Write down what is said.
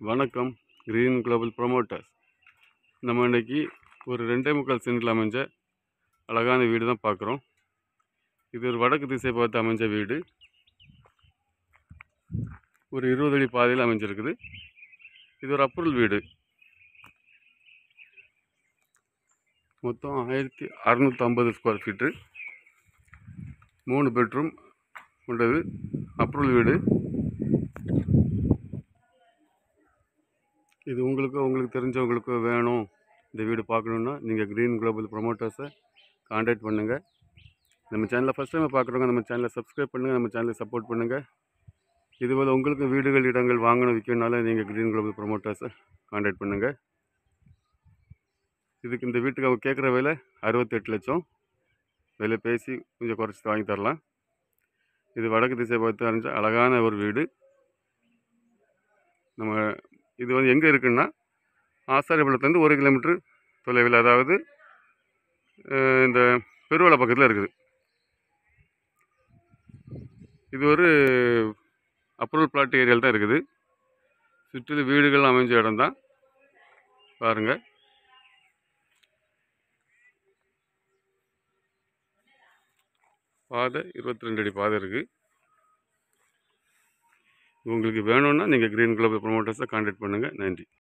வணக்கம். Green global promoters. நம்ம இன்றைக்கி ஒரு 2.25 சென்டில் அமைஞ்ச அழகான வீடு தான் பார்க்குறோம். இது ஒரு வடக்கு திசை பார்த்து அமைஞ்ச வீடு. ஒரு 20 அடி பாதையில் அமைஞ்சிருக்குது. இது ஒரு அப்ரூவல் வீடு. மொத்தம் 1650 ஸ்கொயர் ஃபீட்டு, 3 பெட்ரூம் கொண்டது. அப்ரூவல் வீடு. இது உங்களுக்கு தெரிஞ்சவங்களுக்கோ வேணும், இந்த வீடு பார்க்கணுன்னா நீங்கள் கிரீன் குளோபல் ப்ரொமோட்டர்ஸை கான்டாக்ட் பண்ணுங்கள். நம்ம சேனலை ஃபஸ்ட் டைம் பார்க்குறவங்க நம்ம சேனலை சப்ஸ்கிரைப் பண்ணுங்கள், நம்ம சேனலை சப்போர்ட் பண்ணுங்கள். இதுபோல் உங்களுக்கு வீடுகள் இடங்கள் வாங்கணும் விற்கணுனால நீங்கள் கிரீன் குளோபல் ப்ரொமோட்டர்ஸை கான்டாக்ட் பண்ணுங்கள். இதுக்கு இந்த வீட்டுக்கு அவங்க கேட்குற விலை 68 லட்சம். விலை பேசி கொஞ்சம் குறைச்சி வாங்கி தரலாம். இது வடக்கு திசை பார்த்து அறிஞ்ச அழகான ஒரு வீடு. நம்ம இது வந்து எங்கே இருக்குன்னா, ஆசாரிபள்ளத்துலேருந்து 1 கிலோமீட்டர் தொலைவில், அதாவது இந்த பெருவளை பக்கத்தில் இருக்குது. இது ஒரு அப்ரூவல் பிளாட் ஏரியாவில் தான் இருக்குது. சுற்றிலும் வீடுகள் அமைஞ்ச இடம் தான் பாருங்கள். பாதை 22 அடி பாதை இருக்குது. உங்களுக்கு வேணும்னா நீங்கள் கிரீன் குளோபல் ப்ரொமோட்டர்ஸை கான்டாக்ட் பண்ணுங்கள். நன்றி.